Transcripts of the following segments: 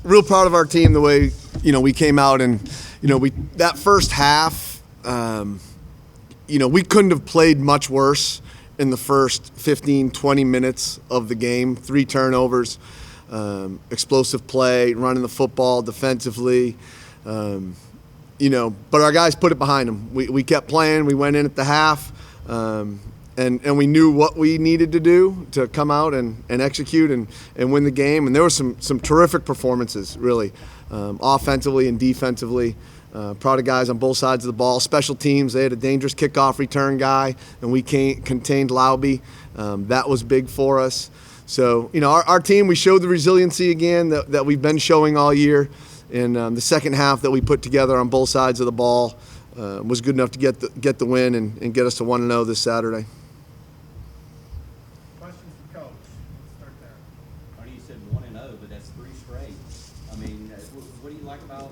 real proud of our team, the way, we came out and, that first half, we couldn't have played much worse in the first 15, 20 minutes of the game. 3 turnovers, explosive play, running the football defensively, but our guys put it behind them. We kept playing. We went in at the half, and we knew what we needed to do to come out and execute and win the game. And there were some terrific performances, really, offensively and defensively. Proud of guys on both sides of the ball. Special teams, they had a dangerous kickoff return guy, and we contained Lauby. That was big for us. So, our team, we showed the resiliency again that we've been showing all year. And the second half that we put together on both sides of the ball was good enough to get the win and get us to 1-0 this Saturday. Questions for Coach? Let's start there. I know you said 1-0, but that's 3 straight. I mean, what do you like about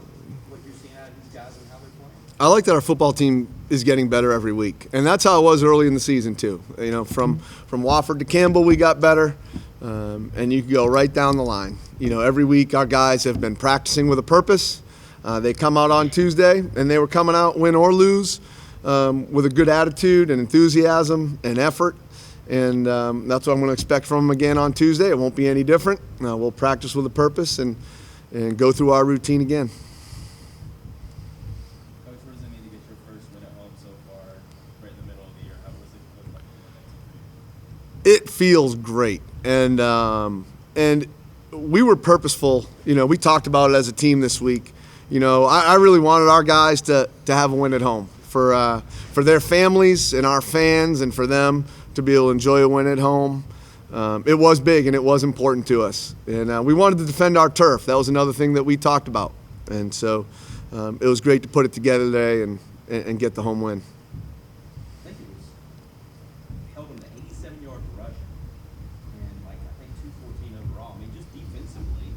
what you're seeing out of these guys and how they're playing? I like that our football team is getting better every week, and that's how it was early in the season too. From Wofford to Campbell, we got better, and you can go right down the line. Every week our guys have been practicing with a purpose. They come out on Tuesday, and they were coming out, win or lose, with a good attitude and enthusiasm and effort. And that's what I'm going to expect from them again on Tuesday. It won't be any different. We'll practice with a purpose and go through our routine again. Coach, what does it mean to get your first win at home so far, right in the middle of the year? How was it look like for you? It feels great, and we were purposeful. We talked about it as a team this week. I really wanted our guys to have a win at home for their families and our fans, and for them to be able to enjoy a win at home. It was big and it was important to us, and we wanted to defend our turf. That was another thing that we talked about, and so it was great to put it together today and get the home win. I think it was held him to 87-yard rush and I think 214 overall. I mean, just defensively,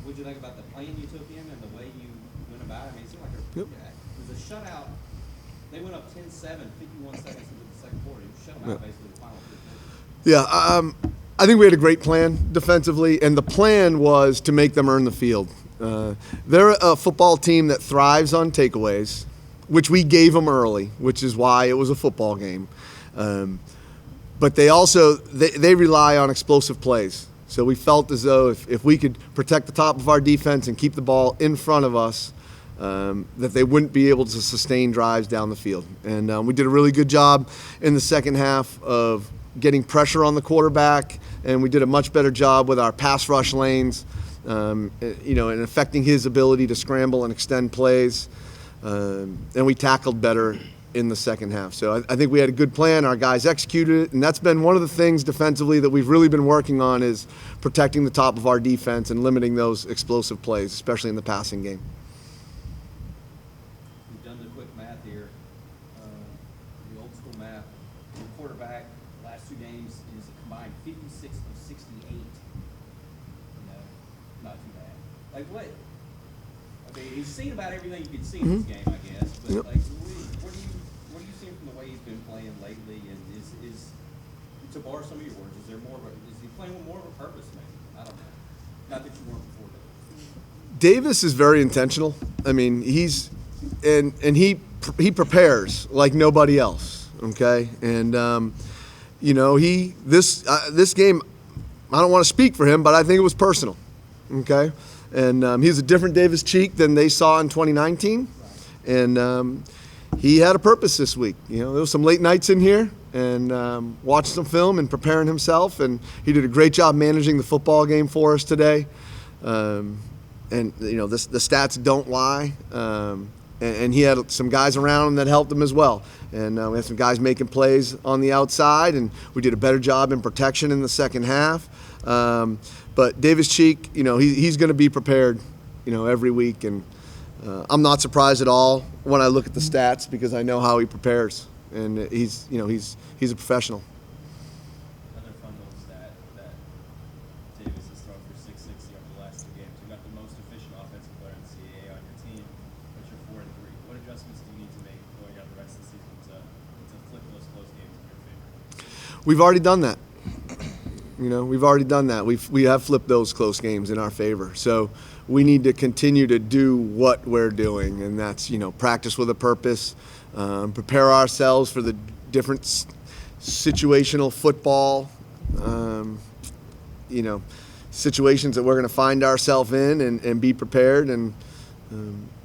what'd you think about the plan you took in and the way you went about it? I mean, it seemed like it was a shutout. They went up 10-7, 51 seconds into the second quarter. You shut them out basically the final 3 quarters. Yeah, I think we had a great plan defensively, and the plan was to make them earn the field. They're a football team that thrives on takeaways, which we gave them early, which is why it was a football game. But they also they rely on explosive plays. So we felt as though if we could protect the top of our defense and keep the ball in front of us, that they wouldn't be able to sustain drives down the field. And we did a really good job in the second half of getting pressure on the quarterback, and we did a much better job with our pass rush lanes, and affecting his ability to scramble and extend plays. And we tackled better in the second half. So I think we had a good plan. Our guys executed it, and that's been one of the things defensively that we've really been working on, is protecting the top of our defense and limiting those explosive plays, especially in the passing game. We've done the quick math here, the old school math. The quarterback, last 2 games is a combined 56 of 68. Not too bad. Like what? I mean, he's seen about everything you could see in this game, I guess. But what are you seeing from the way he's been playing lately? And is to borrow some of your words, is he playing with more of a purpose? Maybe I don't know. Not that you weren't before. Davis is very intentional. I mean, he prepares like nobody else. Okay, and this game, I don't want to speak for him, but I think it was personal. Okay, and he's a different Davis Cheek than they saw in 2019, and he had a purpose this week. There was some late nights in here and watching some film and preparing himself, and he did a great job managing the football game for us today. And the stats don't lie, and he had some guys around him that helped him as well. And we had some guys making plays on the outside, and we did a better job in protection in the second half. But Davis Cheek, he's going to be prepared, every week, and I'm not surprised at all when I look at the stats, because I know how he prepares, and he's a professional. Another fun little stat that Davis has thrown for 660 over the last 2 games. You got the most efficient offensive player in the CAA on your team, but you're 4-3. What adjustments do you need to make going out the rest of the season to flip those close games in your favor? We've already done that. We've already done that. We have flipped those close games in our favor. So we need to continue to do what we're doing, and that's practice with a purpose, prepare ourselves for the different situational football, situations that we're going to find ourselves in, and be prepared, and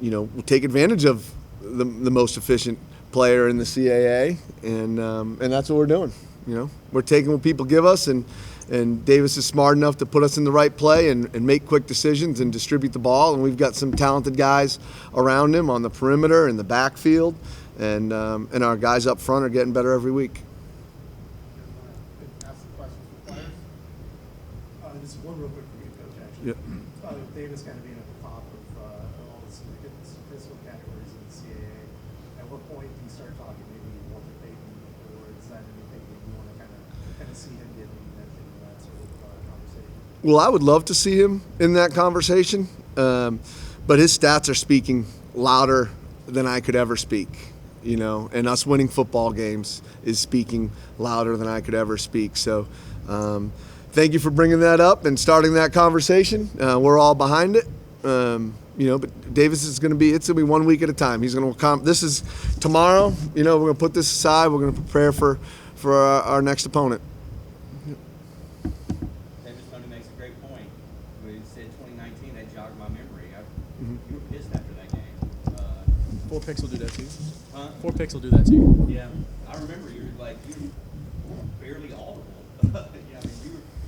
we'll take advantage of the most efficient player in the CAA, and that's what we're doing. We're taking what people give us, and Davis is smart enough to put us in the right play and make quick decisions and distribute the ball. And we've got some talented guys around him on the perimeter and the backfield, and our guys up front are getting better every week. Ask some questions for players. This is one real quick for you, Coach, actually. Yeah. Davis kind of being at the top of all the statistical categories in the CAA. At what point do you start talking maybe Walter Payton, or is that anything that you want to kind of see him get mentioned in that sort of conversation? Well, I would love to see him in that conversation, but his stats are speaking louder than I could ever speak. And us winning football games is speaking louder than I could ever speak. So thank you for bringing that up and starting that conversation. We're all behind it. But Davis is going to be, it's going to be 1 week at a time. He's going to this is tomorrow. We're going to put this aside. We're going to prepare for our next opponent. Davis Tony makes a great point. When he said 2019, that jogged my memory. You were pissed after that game. 4 picks will do that to you. Huh? 4 picks will do that to you. Yeah, I remember you were barely audible.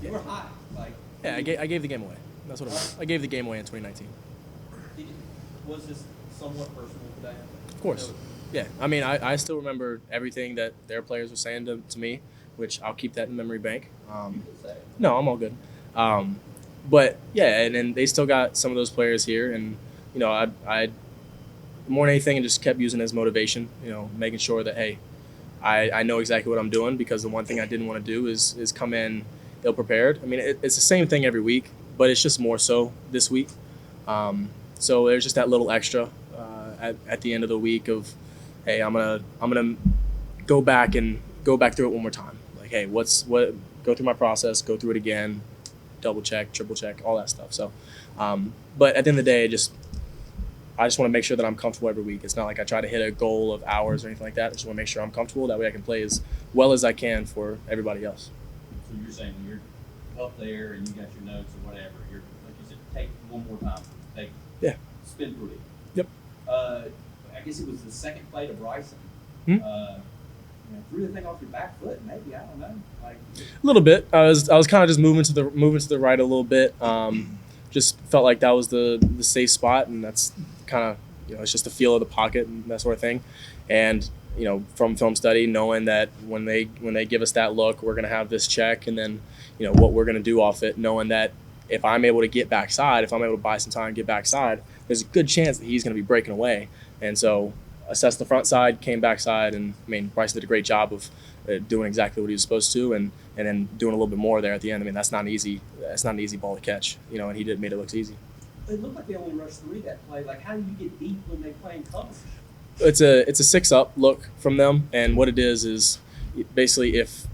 You were hot. Yeah, I gave the game away. That's what it was. I gave the game away in 2019. Was this somewhat personal today? Of course. Yeah. I mean, I still remember everything that their players were saying to me, which I'll keep that in memory bank. No, I'm all good. But yeah, and then they still got some of those players here, and I more than anything, just kept using it as motivation. Making sure that hey, I know exactly what I'm doing, because the one thing I didn't want to do is come in ill prepared. I mean, it's the same thing every week, but it's just more so this week. So there's just that little extra at the end of the week of, hey, I'm gonna go back through it one more time. Like, hey, go through my process, go through it again, double check, triple check, all that stuff. So, but at the end of the day, I just want to make sure that I'm comfortable every week. It's not like I try to hit a goal of hours or anything like that. I just want to make sure I'm comfortable. That way I can play as well as I can for everybody else. So you're saying when you're up there and you got your notes or whatever, you're like you said, take one more time, spin through it. Yep. I guess it was the second play to Bryson. Threw the thing off your back foot, maybe, I don't know. A little bit. I was kind of just moving to the right a little bit. Just felt like that was the safe spot, and that's kind of it's just the feel of the pocket and that sort of thing. And from film study, knowing that when they give us that look, we're gonna have this check, and then what we're gonna do off it, knowing that if I'm able to get backside, if I'm able to buy some time and get backside, there's a good chance that he's gonna be breaking away. And so assessed the front side, came backside, and I mean Bryson did a great job of doing exactly what he was supposed to, and then doing a little bit more there at the end. I mean that's not an easy ball to catch, and he made it look easy. It looked like they only rushed 3 that play. Like, how do you get deep when they play in coverage? It's a 6-up look from them, and what it is basically if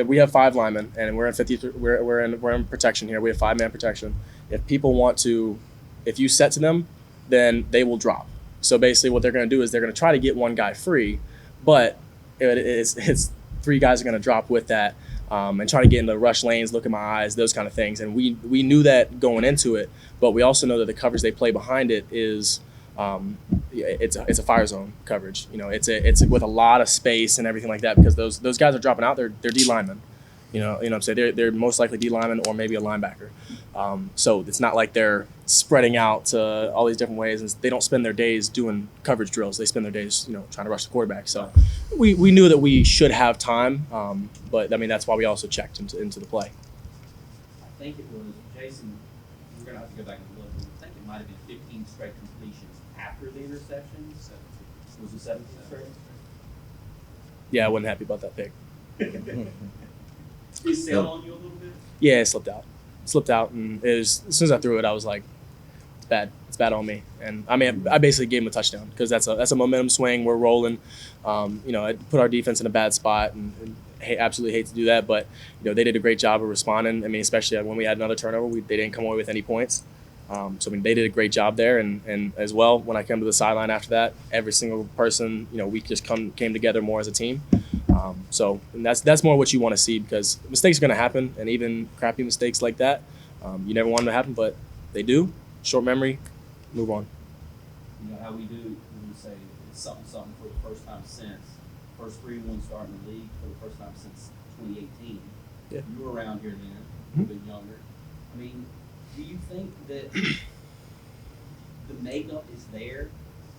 we have 5 linemen and we're in 50, we're in protection here. We have 5-man protection. If people want to, if you set to them, then they will drop. So basically, what they're going to do is they're going to try to get one guy free, but it's 3 guys are going to drop with that, and try to get into rush lanes, look in my eyes, those kind of things. And we knew that going into it, but we also know that the coverage they play behind it is. It's a fire zone coverage. It's with a lot of space and everything like that, because those guys are dropping out. They're D linemen. What I'm saying? They're most likely D linemen or maybe a linebacker. So it's not like they're spreading out to all these different ways, and they don't spend their days doing coverage drills. They spend their days trying to rush the quarterback. So we knew that we should have time, but I mean that's why we also checked into the play. I think it was Jason. We're gonna have to go back and look. I think it might have been 15 straight completions after the interception. Was it 17 straight? Yeah, I wasn't happy about that pick. He sailed on you a little bit? Yeah, it slipped out, and it was, as soon as I threw it, I was like, it's bad on me. And I mean, I basically gave him a touchdown, because that's a momentum swing. We're rolling. It put our defense in a bad spot, and absolutely hate to do that, but they did a great job of responding. I mean, especially when we had another turnover, they didn't come away with any points. So I mean, they did a great job there, and as well, when I came to the sideline after that, every single person, we just came together more as a team. So and that's more what you want to see, because mistakes are going to happen, and even crappy mistakes like that, you never want them to happen, but they do. Short memory, move on. You know how we do when we say it's something for the first time since first 3-1 start in the league for the first time since 2018. Yeah. You were around here then, a little bit younger. I mean, do you think that the makeup is there?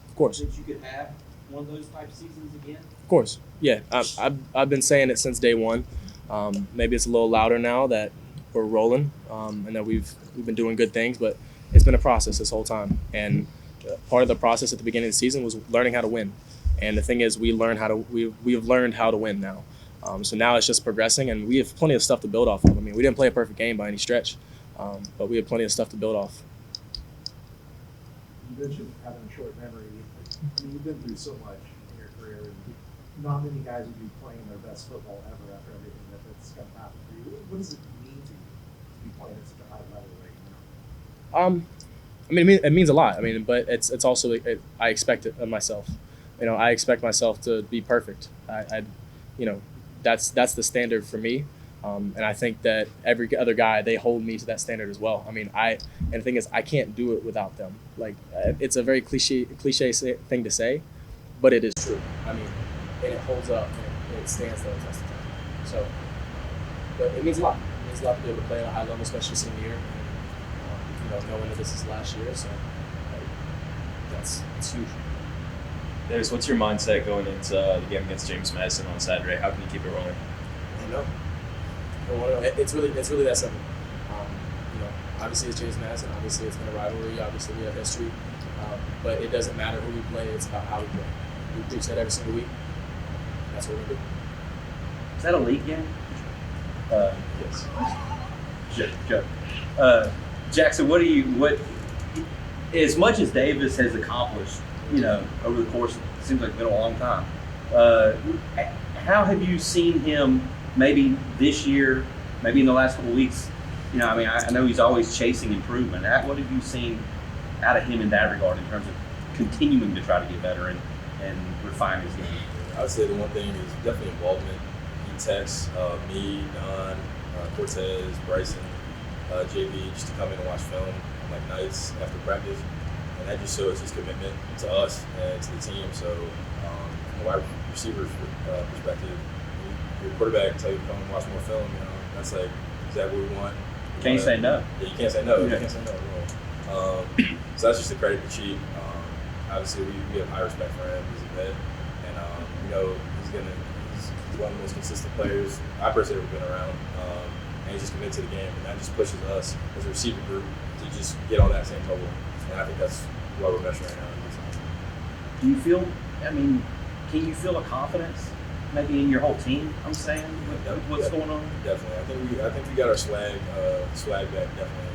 Of course. That you could have one of those type seasons again? Of course. Yeah. I've been saying it since day one. Maybe it's a little louder now that we're rolling, and that we've been doing good things, but it's been a process this whole time. And part of the process at the beginning of the season was learning how to win. And the thing is, we've learned how to win now. So now it's just progressing, and we have plenty of stuff to build off of. I mean, we didn't play a perfect game by any stretch, but we have plenty of stuff to build off. You mentioned having a short memory. I mean, you've been through so much in your career, and not many guys would be playing their best football ever after everything that's going to happen for you. What does it mean to you to be playing at such a high level right now? I mean, it means a lot. I mean, but it's also I expect it of myself. I expect myself to be perfect. That's the standard for me, and I think that every other guy, they hold me to that standard as well. I mean, and the thing is, I can't do it without them. Like, it's a very cliche thing to say, but it is true. I mean, and it holds up, and it stands the test of time. So, but it means a lot. It means a lot to be able to play at a high level, especially senior year. Knowing that this is last year, so it's huge. Davis, what's your mindset going into the game against James Madison on Saturday? How can you keep it rolling? I don't know. It's really that simple. Obviously it's James Madison. Obviously it's been a rivalry. Obviously we have history. But it doesn't matter who we play. It's about how we play. We preach that every single week. That's what we do. Is that a league game? Yes. Joke. Jackson, what as much as Davis has accomplished, over the course of, it seems like it's been a long time, how have you seen him maybe this year, maybe in the last couple of weeks? I know he's always chasing improvement. What have you seen out of him in that regard in terms of continuing to try to get better and refine his game? I would say the one thing is definitely involvement. He texts me, Don, Cortez, Bryson, JB, just to come in and watch film on nights after practice, and that just shows his commitment to us and to the team. So, from a wide receiver perspective, your quarterback tell you to come and watch more film. That's exactly what we want. Can you say no? Yeah, you can't say no. Yeah. You can't say no. So that's just a credit to Chief. Obviously, we have high respect for him. He's a vet, and he's one of the most consistent players I personally ever been around. And he's just committed to the game, and that just pushes us as a receiver group to just get on that same level. And I think that's why we're meshing right now. Do you feel? Can you feel a confidence maybe in your whole team? I'm saying with what's going on. Definitely, I think we got our swag back definitely.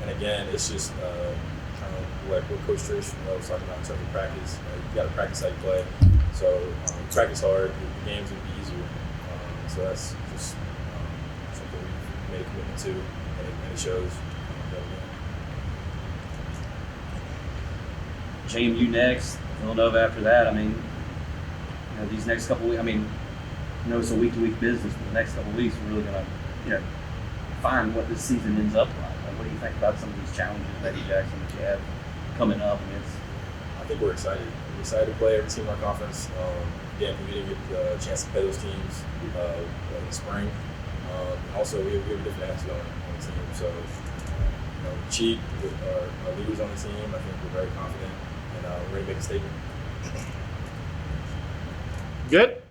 And again, it's just kind of like what Coach Trish was talking about in terms of practice. You got to practice how you play. So practice hard. The game's gonna be easier. So that's just something we made a commitment to, and it shows. JMU next, Villanova after that. These next couple weeks. It's a week-to-week business. But the next couple of weeks, we're really gonna, find what this season ends up like. What do you think about some of these challenges, Eddie Jackson, that you have coming up? I think we're excited. We're excited to play every team in our conference. Again, we didn't get a chance to play those teams in the spring. Also, we have a different attitude on the team. So, Cheat with our leaders on the team, I think we're very confident, and we're ready to make a statement. Good.